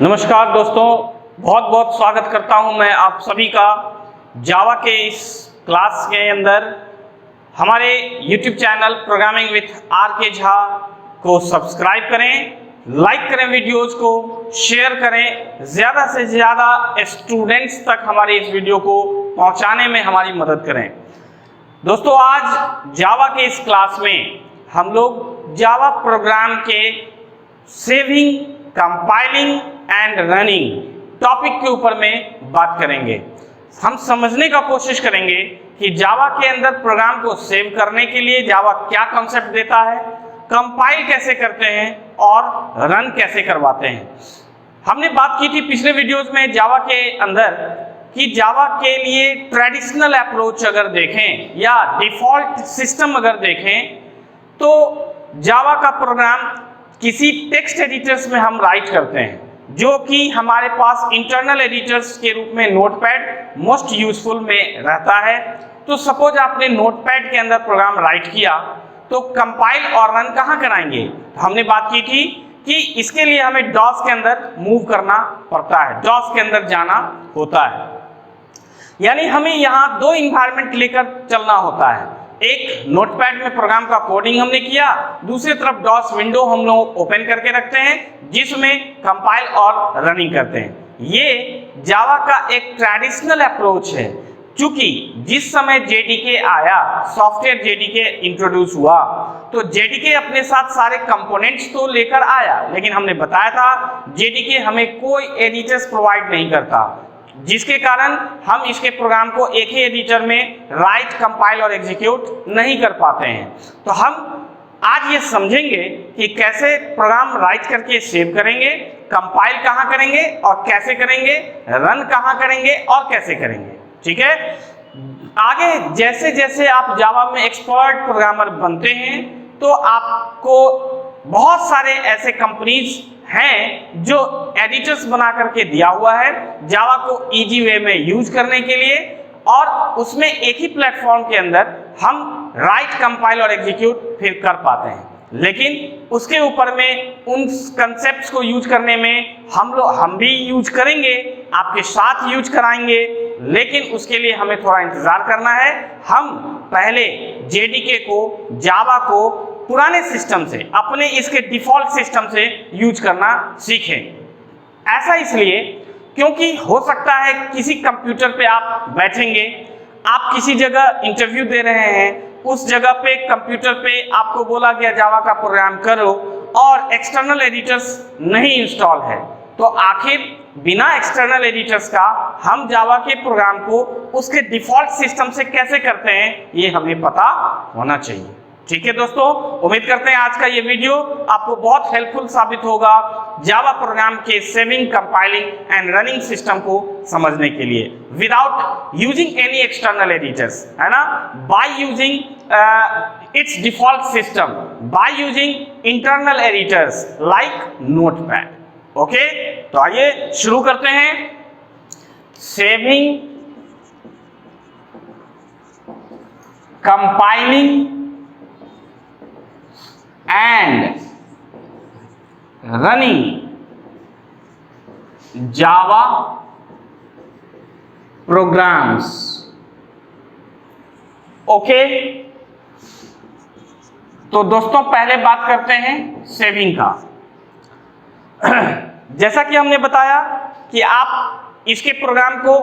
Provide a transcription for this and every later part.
नमस्कार दोस्तों, बहुत बहुत स्वागत करता हूं मैं आप सभी का जावा के इस क्लास के अंदर। हमारे YouTube channel programming with RK Jha को सब्सक्राइब करें, लाइक करें, वीडियोस को शेयर करें, ज़्यादा से ज़्यादा स्टूडेंट्स तक हमारे इस वीडियो को पहुंचाने में हमारी मदद करें। दोस्तों, आज जावा के इस क्लास में हम लोग जावा प्रोग्राम के saving, compiling and running topic के ऊपर में बात करेंगे। हम समझने का कोशिश करेंगे कि जावा के अंदर प्रोग्राम को सेव करने के लिए जावा क्या कॉन्सेप्ट देता है, कंपाइल कैसे करते हैं और रन कैसे करवाते हैं। हमने बात की थी पिछले वीडियोस में जावा के अंदर कि जावा के लिए ट्रेडिशनल अप्रोच अगर देखें या डिफॉल्ट सिस्टम अगर देखें तो जावा का प्रोग्राम किसी टेक्स्ट एडिटर्स में हम राइट करते हैं, जो कि हमारे पास इंटरनल एडिटर्स के रूप में नोटपैड मोस्ट यूजफुल में रहता है। तो सपोज आपने नोटपैड के अंदर प्रोग्राम राइट किया तो कंपाइल और रन कहाँ कराएंगे। हमने बात की थी कि इसके लिए हमें डॉस के अंदर मूव करना पड़ता है, डॉस के अंदर जाना होता है, यानी हमें यहाँ दो इन्वायरमेंट लेकर चलना होता है। एक नोटपैड में प्रोग्राम का कोडिंग हमने किया, दूसरी तरफ डॉस विंडो हम लोग ओपन करके रखते हैं जिसमें कंपाइल और रनिंग करते हैं। ये जावा का एक ट्रेडिशनल अप्रोच है। क्योंकि जिस समय जेडीके आया, सॉफ्टवेयर जेडीके इंट्रोड्यूस हुआ, तो जेडीके अपने साथ सारे कंपोनेंट्स तो लेकर आया, लेकिन हमने बताया था जेडीके हमें कोई एडिटर्स प्रोवाइड नहीं करता, जिसके कारण हम इसके प्रोग्राम को एक ही एडिटर में राइट, कंपाइल और एग्जीक्यूट नहीं कर पाते हैं। तो हम आज ये समझेंगे कि कैसे प्रोग्राम राइट करके सेव करेंगे, कंपाइल कहाँ करेंगे और कैसे करेंगे, रन कहाँ करेंगे और कैसे करेंगे। ठीक है, आगे जैसे जैसे आप जावा में एक्सपर्ट प्रोग्रामर बनते हैं तो आपको बहुत सारे ऐसे कंपनीज हैं जो एडिटर्स बना करके दिया हुआ है जावा को इजी वे में यूज करने के लिए, और उसमें एक ही प्लेटफॉर्म के अंदर हम राइट, कंपाइल और एग्जीक्यूट फिर कर पाते हैं। लेकिन उसके ऊपर में उन कंसेप्ट्स को यूज करने में हम भी यूज करेंगे, आपके साथ यूज कराएंगे, लेकिन उसके लिए हमें थोड़ा इंतजार करना है। हम पहले जेडीके को, जावा को पुराने सिस्टम से, अपने इसके डिफॉल्ट सिस्टम से यूज करना सीखें। ऐसा इसलिए क्योंकि हो सकता है किसी कंप्यूटर पे आप बैठेंगे, आप किसी जगह इंटरव्यू दे रहे हैं, उस जगह पे कंप्यूटर पे आपको बोला गया जावा का प्रोग्राम करो और एक्सटर्नल एडिटर्स नहीं इंस्टॉल है, तो आखिर बिना एक्सटर्नल एडिटर्स का हम जावा के प्रोग्राम को उसके डिफॉल्ट सिस्टम से कैसे करते हैं, ये हमें पता होना चाहिए। ठीक है दोस्तों, उम्मीद करते हैं आज का ये वीडियो आपको बहुत हेल्पफुल साबित होगा जावा प्रोग्राम के saving, compiling and running system को समझने के लिए without using any external editors, है ना, by using its default system, by using internal editors like notepad. Okay, तो आइए शुरू करते हैं। Saving, compiling and running Java programmes. Okay, तो दोस्तों पहले बात करते हैं सेविंग का। जैसा कि हमने बताया कि आप इसके प्रोग्राम को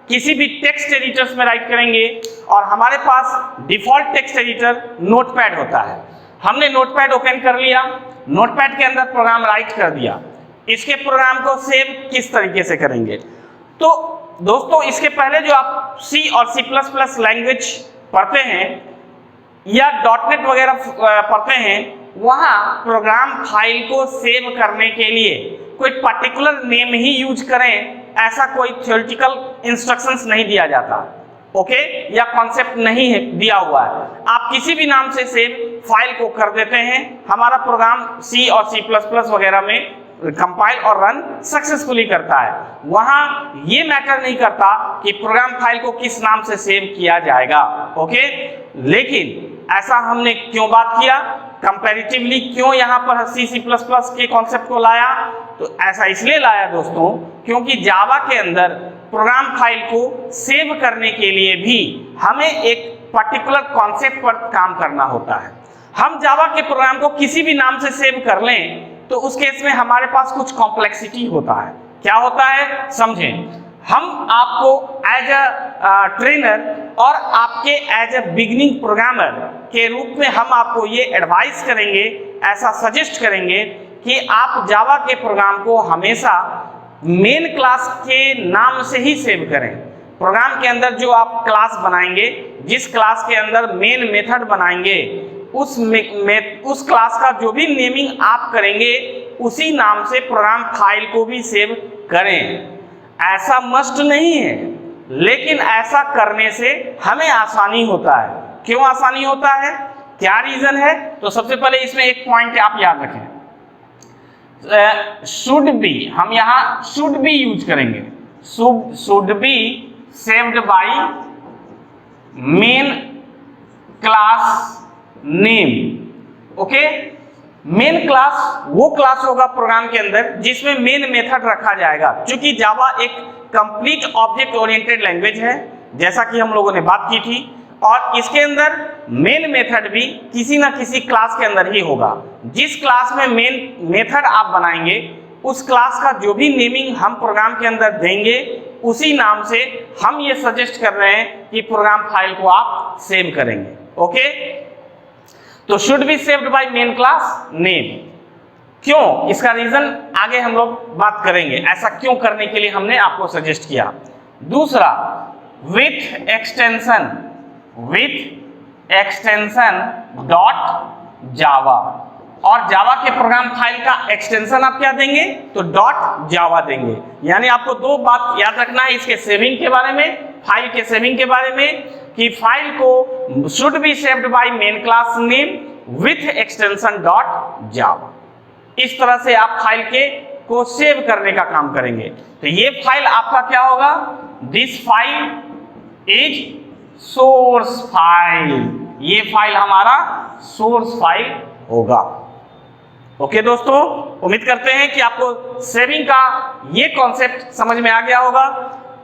किसी भी टेक्स्ट एडिटर्स में राइट करेंगे और हमारे पास डिफॉल्ट टेक्स्ट एडिटर नोटपैड होता है। हमने नोटपैड ओपन कर लिया, नोटपैड के अंदर प्रोग्राम राइट कर दिया। इसके प्रोग्राम को सेव किस तरीके से करेंगे, तो दोस्तों इसके पहले जो आप C और C++ लैंग्वेज पढ़ते हैं या .NET वगैरह पढ़ते हैं, वहाँ प्रोग्राम फाइल को सेव करने के लिए कोई पर्टिकुलर नेम ही यूज करें, ऐसा कोई थ्योरेटिकल इंस्ट्रक्शंस नहीं दिया जाता। ओके, या कॉन्सेप्ट नहीं है दिया हुआ है, आप किसी भी नाम से सेव फाइल को कर देते हैं, हमारा प्रोग्राम C और C++ वगैरह में कंपाइल और रन सक्सेसफुली करता है। वहां ये मैटर नहीं करता कि प्रोग्राम फाइल को किस नाम से सेव किया जाएगा। ओके, लेकिन ऐसा हमने क्यों बात किया, कंपैरेटिवली क्यों यहाँ पर C++ के कॉन्सेप्ट को लाया? तो ऐसा इसलिए लाया दोस्तों क्योंकि जावा के अंदर प्रोग्राम फाइल को सेव करने के लिए भी हमें एक पर्टिकुलर कॉन्सेप्ट पर काम करना होता है। हम जावा के प्रोग्राम को किसी भी नाम से सेव कर लें तो उस केस में हमारे पास कुछ कॉम्प्लेक्सिटी होता है। क्या होता है समझें। हम आपको एज अ ट्रेनर और आपके एज अ बिगिनिंग प्रोग्रामर के रूप में हम आपको ये एडवाइस करेंगे, ऐसा सजेस्ट करेंगे कि आप जावा के प्रोग्राम को हमेशा मेन क्लास के नाम से ही सेव करें। प्रोग्राम के अंदर जो आप क्लास बनाएंगे, जिस क्लास के अंदर मेन मेथड बनाएंगे, उस क्लास का जो भी नेमिंग आप करेंगे उसी नाम से प्रोग्राम फाइल को भी सेव करें। ऐसा मस्ट नहीं है, लेकिन ऐसा करने से हमें आसानी होता है। क्यों आसानी होता है, क्या रीजन है? तो सबसे पहले इसमें एक पॉइंट आप याद रखें, शुड बी, हम यहाँ शुड बी यूज करेंगे। Should be saved by main class name. Okay, main class वो क्लास होगा प्रोग्राम के अंदर जिसमें मेन मेथड रखा जाएगा। क्योंकि जावा एक कंप्लीट ऑब्जेक्ट ओरिएंटेड लैंग्वेज है, जैसा कि हम लोगों ने बात की थी, और इसके अंदर मेन मेथड भी किसी ना किसी क्लास के अंदर ही होगा। जिस क्लास में मेन मेथड आप बनाएंगे उस क्लास का जो भी नेमिंग हम प्रोग्राम के अंदर देंगे उसी नाम से हम ये सजेस्ट कर रहे हैं कि प्रोग्राम फाइल को आप सेव करेंगे। ओके, तो should be saved by main class name. क्यों, इसका रीजन आगे हम लोग बात करेंगे, ऐसा क्यों करने के लिए हमने आपको सजेस्ट किया। दूसरा, विथ एक्सटेंशन डॉट जावा, और जावा के प्रोग्राम फाइल का एक्सटेंशन आप क्या देंगे? तो डॉट जावा देंगे। यानी आपको दो बात याद रखना है इसके सेविंग के बारे में, फाइल के सेविंग के बारे में, कि फाइल को should be saved by main class name with extension dot जावा। इस तरह से आप फाइल को सेव करने का काम करेंगे। तो ये फाइल आपका क्या होगा? This file is source file, ये फाइल हमारा सोर्स फाइल होगा। ओके दोस्तों, उम्मीद करते हैं कि आपको सेविंग का ये कॉन्सेप्ट समझ में आ गया होगा।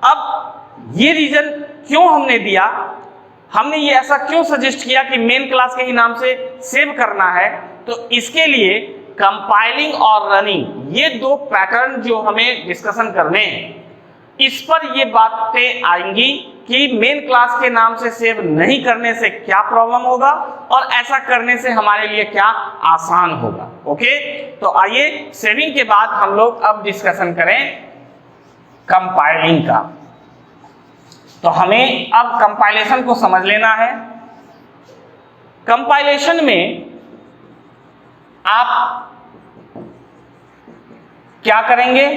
अब ये रीजन क्यों हमने दिया, हमने ये ऐसा क्यों सजेस्ट किया कि मेन क्लास के ही नाम से सेव करना है, तो इसके लिए कंपाइलिंग और रनिंग ये दो पैटर्न जो हमें डिस्कशन करने हैं, इस पर ये बातें आएंगी कि मेन क्लास के नाम से सेव नहीं करने से क्या प्रॉब्लम होगा और ऐसा करने से हमारे लिए क्या आसान होगा। ओके, तो आइए सेविंग के बाद हम लोग अब डिस्कशन करें कंपाइलिंग का। तो हमें अब कंपाइलेशन को समझ लेना है। कंपाइलेशन में आप क्या करेंगे?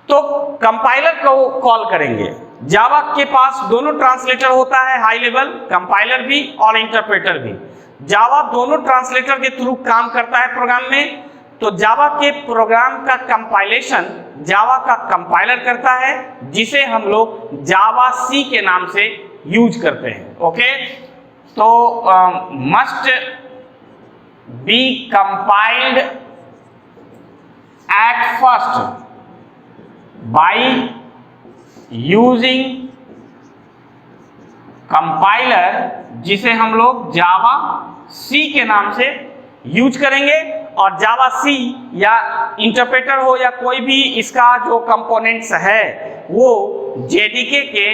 तो कंपाइलर को कॉल करेंगे। जावा के पास दोनों ट्रांसलेटर होता है, हाई लेवल कंपाइलर भी और इंटरप्रेटर भी। जावा दोनों ट्रांसलेटर के थ्रू काम करता है प्रोग्राम में। तो जावा के प्रोग्राम का कंपाइलेशन जावा का कंपाइलर करता है, जिसे हम लोग जावा सी के नाम से यूज करते हैं। ओके, तो must be compiled at first by using compiler, जिसे हम लोग जावा सी के नाम से यूज करेंगे। और जावा सी या इंटरप्रेटर हो या कोई भी इसका जो कंपोनेंट्स है वो जेडीके के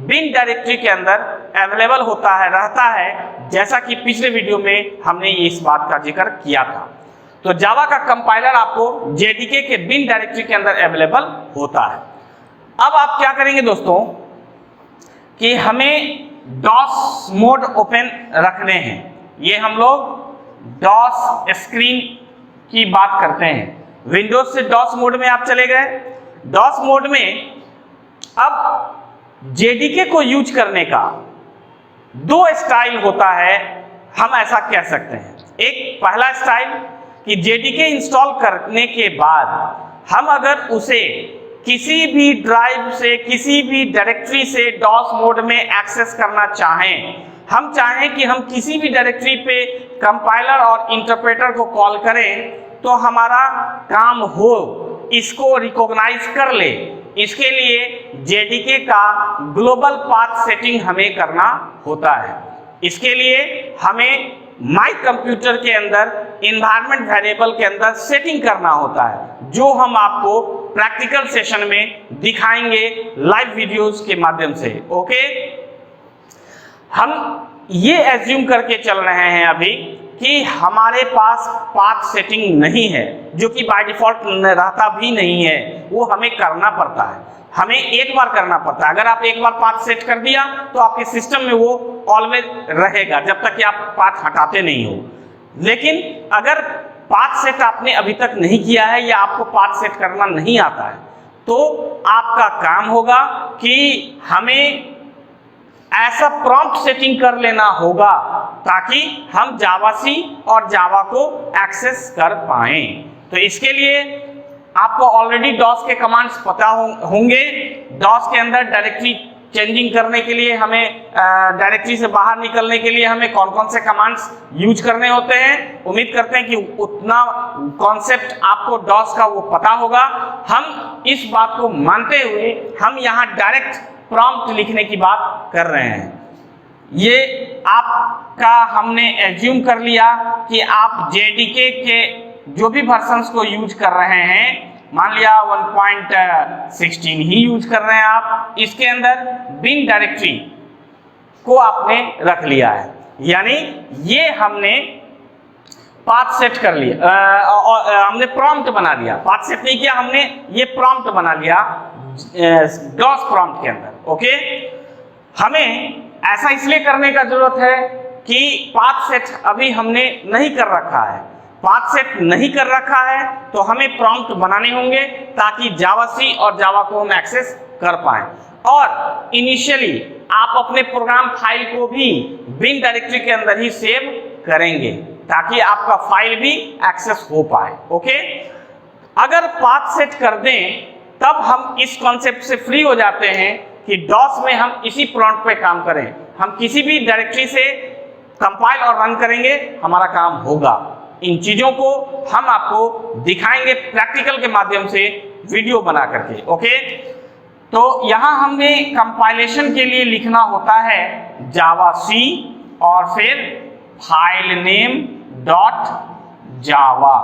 बिन डायरेक्टरी के अंदर अवेलेबल होता है, रहता है, जैसा कि पिछले वीडियो में हमने इस बात का जिक्र किया था। तो जावा का कंपाइलर आपको जेडीके के बिन डायरेक्टरी के अंदर अवेलेबल होता है। अब आप क्या करेंगे दोस्तों कि हमें डॉस मोड ओपन रखने हैं। ये हम लोग डॉस स्क्रीन की बात करते हैं। विंडोज से डॉस मोड में आप चले गए। डॉस मोड में अब जेडीके को यूज करने का दो स्टाइल होता है, हम ऐसा कह सकते हैं। एक पहला स्टाइल कि जेडीके इंस्टॉल करने के बाद हम अगर उसे किसी भी ड्राइव से, किसी भी डायरेक्टरी से डॉस मोड में एक्सेस करना चाहें, हम चाहें कि हम किसी भी डायरेक्टरी पे कंपाइलर और इंटरप्रेटर को कॉल करें तो हमारा काम हो, इसको रिकॉग्नाइज कर ले, इसके लिए जेडीके का ग्लोबल पाथ सेटिंग हमें करना होता है। इसके लिए हमें माई कंप्यूटर के अंदर एनवायरनमेंट वेरिएबल के अंदर सेटिंग करना होता है, जो हम आपको प्रैक्टिकल सेशन में दिखाएंगे लाइव वीडियोस के माध्यम से। ओके, हम ये एज्यूम करके चल रहे हैं अभी कि हमारे पास पाथ सेटिंग नहीं है, जो कि बाय डिफॉल्ट रहता भी नहीं है, वो हमें करना पड़ता है, हमें एक बार करना पड़ता है। अगर आप एक बार पाथ सेट कर दिया तो आपके सिस्टम में वो ऑलवेज रहेगा जब तक कि आप पाथ हटाते नहीं हो। लेकिन अगर पाथ सेट आपने अभी तक नहीं किया है या आपको पाथ सेट करना नहीं आता है, तो आपका काम होगा कि हमें ऐसा प्रॉम्प्ट सेटिंग कर लेना होगा ताकि हम जावासी और जावा को एक्सेस कर पाएं। तो इसके लिए आपको ऑलरेडी डॉस के कमांड्स पता होंगे। डॉस के अंदर डायरेक्टरी चेंजिंग करने के लिए हमें डायरेक्टरी से बाहर निकलने के लिए हमें कौन कौन से कमांड्स यूज करने होते हैं। उम्मीद करते हैं कि उतना कॉन्सेप्ट आपको डॉस का वो पता होगा। हम इस बात को मानते हुए हम यहाँ डायरेक्ट प्रॉम्प्ट लिखने की बात कर रहे हैं। ये आपका हमने एज्यूम कर लिया कि आप जेडीके के जो भी वर्जन्स को यूज कर रहे हैं, मान लिया 1.16 ही यूज कर रहे हैं आप, इसके अंदर बिन डायरेक्टरी को आपने रख लिया है, यानी ये हमने पाथ सेट कर लिया, हमने प्रॉम्प्ट बना लिया। पाथ सेट नहीं किया हमने, ये प्रॉम्प्ट बना लिया डॉस प्रॉम्प्ट के अंदर। ओके, हमें ऐसा इसलिए करने का जरूरत है कि पाथ सेट अभी हमने नहीं कर रखा है। पाथ सेट नहीं कर रखा है तो हमें प्रॉम्प्ट बनाने होंगे ताकि जावासी और जावा को हम एक्सेस कर पाएं। और इनिशियली आप अपने प्रोग्राम फाइल को भी बिन डायरेक्टरी के अंदर ही सेव करेंगे ताकि आपका फाइल भी एक्सेस हो पाए। ओके, अगर पाथ सेट कर दें तब हम इस कॉन्सेप्ट से फ्री हो जाते हैं कि डॉस में हम इसी प्रॉम्प्ट पे काम करें। हम किसी भी डायरेक्टरी से कंपाइल और रन करेंगे, हमारा काम होगा। इन चीजों को हम आपको दिखाएंगे प्रैक्टिकल के माध्यम से वीडियो बना करके। ओके, तो यहां हमने कंपाइलेशन के लिए लिखना होता है जावासी और फिर फाइल नेम डॉट जावा।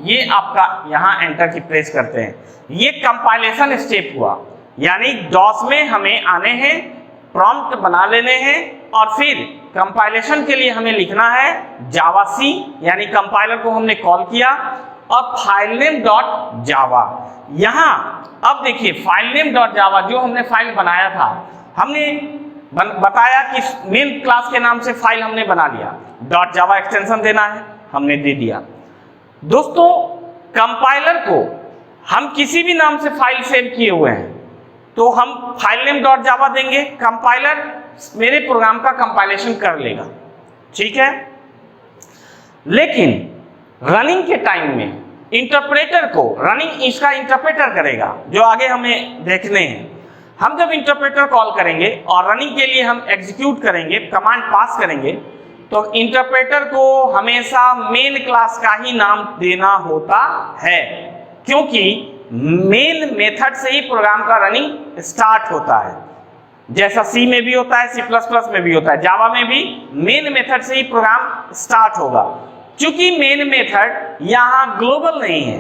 ये आपका यहां एंटर की प्रेस करते हैं, ये कंपाइलेशन स्टेप हुआ। यानी डॉस में हमें आने हैं, प्रॉम्प्ट बना लेने हैं और फिर कंपाइलेशन के लिए हमें लिखना है जावासी, यानी कंपाइलर को हमने कॉल किया और फाइल नेम डॉट जावा। यहां अब देखिए फाइल नेम डॉट जावा जो हमने फाइल बनाया था, हमने बताया कि मेन क्लास के नाम से फाइल हमने बना लिया, डॉट जावा एक्सटेंशन देना है, हमने दे दिया। दोस्तों, कंपाइलर को हम किसी भी नाम से फाइल सेव किए हुए हैं तो हम फाइल नेम डॉट जावा देंगे, कंपाइलर मेरे प्रोग्राम का कंपाइलेशन कर लेगा, ठीक है। लेकिन रनिंग के टाइम में इंटरप्रेटर को, रनिंग इसका इंटरप्रेटर करेगा, जो आगे हमें देखने हैं। हम जब इंटरप्रेटर कॉल करेंगे और रनिंग के लिए हम एग्जीक्यूट करेंगे, कमांड पास करेंगे, तो इंटरप्रेटर को हमेशा मेन क्लास का ही नाम देना होता है, क्योंकि मेन मेथड से ही प्रोग्राम का रनिंग स्टार्ट होता है। जैसा सी में भी होता है, C++ में भी होता है, जावा में भी मेन मेथड से ही प्रोग्राम स्टार्ट होगा। क्योंकि मेन मेथड यहाँ ग्लोबल नहीं है,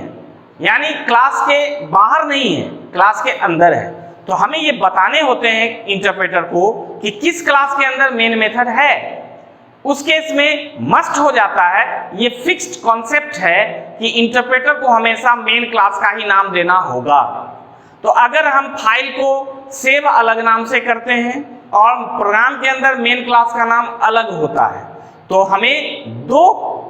यानी क्लास के बाहर नहीं है, क्लास के अंदर है, तो हमें ये बताने होते हैं इंटरप्रेटर को कि किस क्लास के अंदर मेन मेथड है। उस केस में मस्ट हो जाता है, ये फिक्स्ड कॉन्सेप्ट है कि इंटरप्रेटर को हमेशा मेन क्लास का ही नाम देना होगा। तो अगर हम फाइल को सेव अलग नाम से करते हैं और प्रोग्राम के अंदर मेन क्लास का नाम अलग होता है, तो हमें दो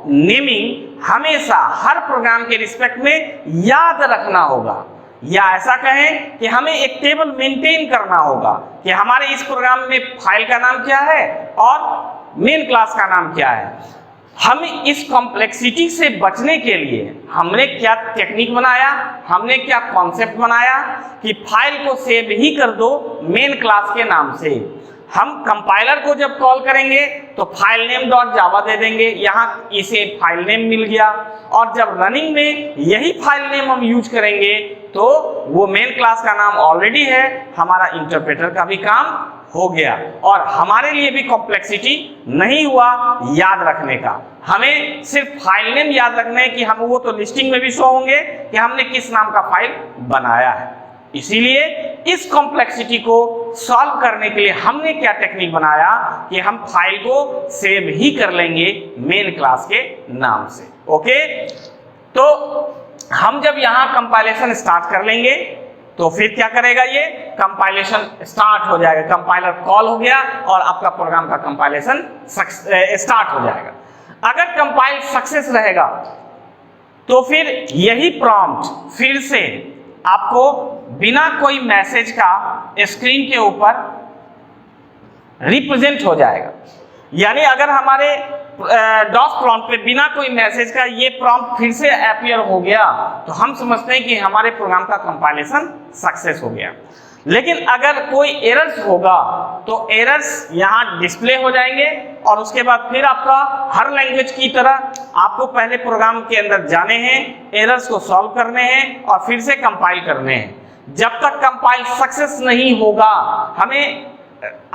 नेमिंग हमेशा हर प्रोग्राम के रिस्पेक्ट में याद रखना होगा, या ऐसा कहें कि हमें एक टेबल मेंटेन करना होगा कि हमारे इस प्रोग्राम में फाइल का नाम क्या है और मेन क्लास का नाम क्या है। हम इस कॉम्प्लेक्सिटी से बचने के लिए हमने क्या टेक्निक बनाया, हमने क्या कॉन्सेप्ट बनाया कि फाइल को सेव ही कर दो मेन क्लास के नाम से। हम कंपाइलर को जब कॉल करेंगे तो फाइल नेम डॉट जावा दे देंगे, यहाँ इसे फाइल नेम मिल गया। और जब रनिंग में यही फाइल नेम हम यूज करेंगे तो वो मेन क्लास का नाम ऑलरेडी है, हमारा इंटरप्रेटर का भी काम हो गया और हमारे लिए भी कॉम्प्लेक्सिटी नहीं हुआ याद रखने का। हमें सिर्फ फाइल नेम याद रखना है कि हम वो तो लिस्टिंग में भी शो होंगे कि हमने किस नाम का फाइल बनाया है। इसीलिए इस कॉम्प्लेक्सिटी को सॉल्व करने के लिए हमने क्या टेक्निक बनाया कि हम फाइल को सेव ही कर लेंगे मेन क्लास के नाम से। ओके, तो हम जब यहां कंपाइलेशन स्टार्ट कर लेंगे तो फिर क्या करेगा, ये कंपाइलेशन स्टार्ट हो जाएगा, कंपाइलर कॉल हो गया और आपका प्रोग्राम का कंपाइलेशन स्टार्ट हो जाएगा। अगर कंपाइल सक्सेस रहेगा तो फिर यही प्रॉम्प्ट फिर से आपको बिना कोई मैसेज का स्क्रीन के ऊपर रिप्रेजेंट हो जाएगा। यानी अगर हमारे डॉस प्रॉम्प्ट पे बिना कोई मैसेज का ये प्रॉम्प्ट फिर से अपीयर हो गया तो हम समझते हैं कि हमारे प्रोग्राम का कंपाइलेशन सक्सेस हो गया। लेकिन अगर कोई एरर्स होगा तो एरर्स यहाँ डिस्प्ले हो जाएंगे और उसके बाद फिर आपका हर लैंग्वेज की तरह आपको पहले प्रोग्राम के अंदर जाने हैं, एरर्स को सॉल्व करने हैं और फिर से कंपाइल करने हैं। जब तक कंपाइल सक्सेस नहीं होगा हमें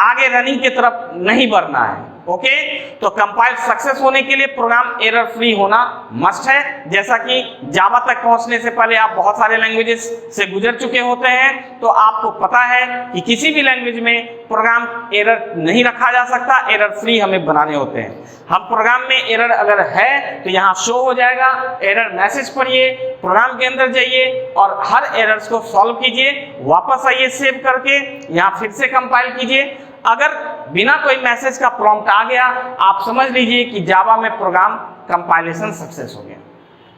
आगे रनिंग की तरफ नहीं बढ़ना है। ओके, तो कंपाइल सक्सेस होने के लिए प्रोग्राम एरर फ्री होना मस्ट है। जैसा कि जावा तक पहुंचने से पहले आप बहुत सारे लैंग्वेजेस से गुजर चुके होते हैं तो आपको पता है कि किसी भी लैंग्वेज में प्रोग्राम एरर नहीं रखा जा सकता, एरर फ्री हमें बनाने होते हैं। हम प्रोग्राम में एरर अगर है तो यहाँ शो हो जाएगा, एरर मैसेज पढ़िए, प्रोग्राम के अंदर जाइए और हर एरर्स को सॉल्व कीजिए, वापस आइए सेव करके, यहाँ फिर से कंपाइल कीजिए। अगर बिना कोई मैसेज का प्रॉम्प्ट आ गया आप समझ लीजिए कि जावा में प्रोग्राम कंपाइलेशन सक्सेस हो गया।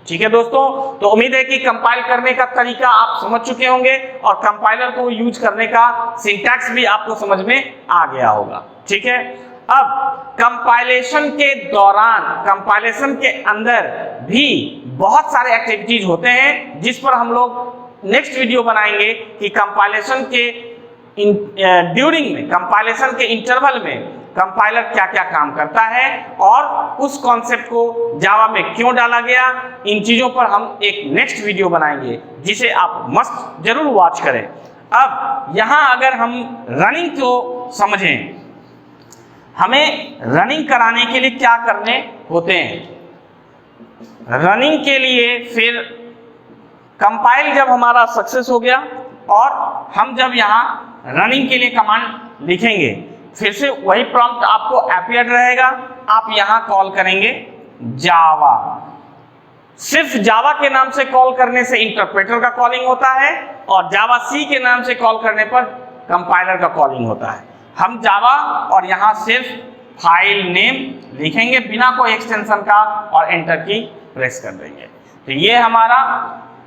ठीक है दोस्तों, तो उम्मीद है कि कंपाइल करने का तरीका आप समझ चुके होंगे और कंपाइलर को यूज करने का सिंटैक्स भी आपको समझ में आ गया होगा। ठीक है, अब कंपाइलेशन के दौरान, कंपाइलेशन के अंदर भी बहुत सारे एक्टिविटीज होते हैं जिस पर हम लोग नेक्स्ट वीडियो बनाएंगे कि कंपाइलेशन के ड्यूरिंग में, कंपाइलेशन के इंटरवल में कंपाइलर क्या क्या काम करता है और उस कॉन्सेप्ट को जावा में क्यों डाला गया, इन चीजों पर हम एक नेक्स्ट वीडियो बनाएंगे जिसे आप मस्ट जरूर वॉच करें। अब यहां अगर हम रनिंग को समझें, हमें रनिंग कराने के लिए क्या करने होते हैं। रनिंग के लिए फिर कंपाइल जब हमारा सक्सेस हो गया और हम जब यहाँ रनिंग के लिए कमांड लिखेंगे फिर से वही प्रॉम्प्ट आपको अपीयर रहेगा, आप यहाँ कॉल करेंगे जावा। सिर्फ जावा के नाम से कॉल करने से इंटरप्रेटर का कॉलिंग होता है और जावा सी के नाम से कॉल करने पर कंपाइलर का कॉलिंग होता है। हम जावा और यहाँ सिर्फ फाइल नेम लिखेंगे बिना कोई एक्सटेंशन का और एंटर की प्रेस कर देंगे तो ये हमारा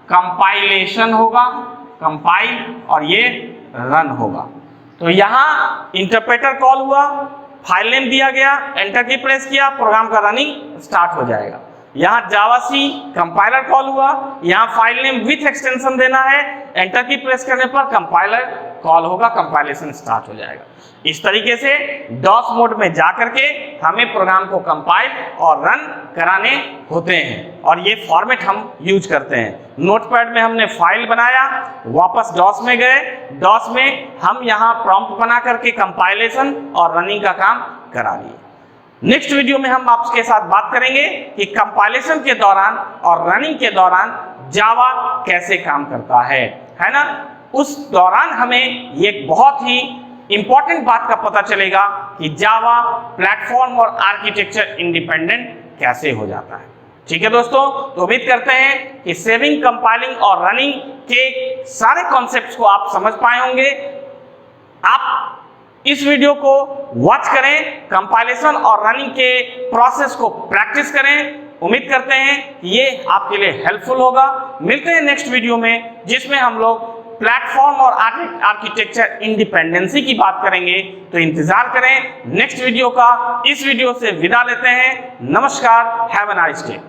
कंपाइलेशन होगा, कंपाइल, और ये रन होगा। तो यहाँ इंटरप्रेटर कॉल हुआ, फाइल नेम दिया गया, एंटर की प्रेस किया, प्रोग्राम का रनिंग स्टार्ट हो जाएगा। यहाँ जावा सी कंपाइलर कॉल हुआ, यहाँ फाइल नेम विथ एक्सटेंशन देना है, एंटर की प्रेस करने पर कंपाइलर कॉल होगा, कंपाइलेशन स्टार्ट हो जाएगा। इस तरीके से डॉस मोड में जा करके हमें प्रोग्राम को कंपाइल और रन कराने होते हैं और ये फॉर्मेट हम यूज करते हैं। नोटपैड में हमने फाइल बनाया, वापस डॉस में गए, डॉस में हम यहाँ प्रॉम्प्ट बना करके कंपाइलेशन और रनिंग का काम करा लिए। नेक्स्ट वीडियो में हम आपके साथ बात करेंगे कि कंपाइलेशन के दौरान और रनिंग के दौरान जावा कैसे काम करता है ना। उस दौरान हमें ये बहुत ही इंपॉर्टेंट बात का पता चलेगा कि जावा प्लेटफॉर्म और आर्किटेक्चर इंडिपेंडेंट कैसे हो जाता है। ठीक है दोस्तों, तो उम्मीद करते हैं कि सेविंग, कंपाइलिंग और रनिंग के सारे कॉन्सेप्ट्स को आप समझ पाए होंगे। आप इस वीडियो को वॉच करें, कंपाइलेशन और रनिंग के प्रोसेस को प्रैक्टिस करें। उम्मीद करते हैं कि ये आपके लिए हेल्पफुल होगा। मिलते हैं नेक्स्ट वीडियो में जिसमें हम लोग प्लेटफॉर्म और आर्किटेक्चर इंडिपेंडेंसी की बात करेंगे। तो इंतजार करें नेक्स्ट वीडियो का। इस वीडियो से विदा लेते हैं। नमस्कार, हैव अ नाइस डे।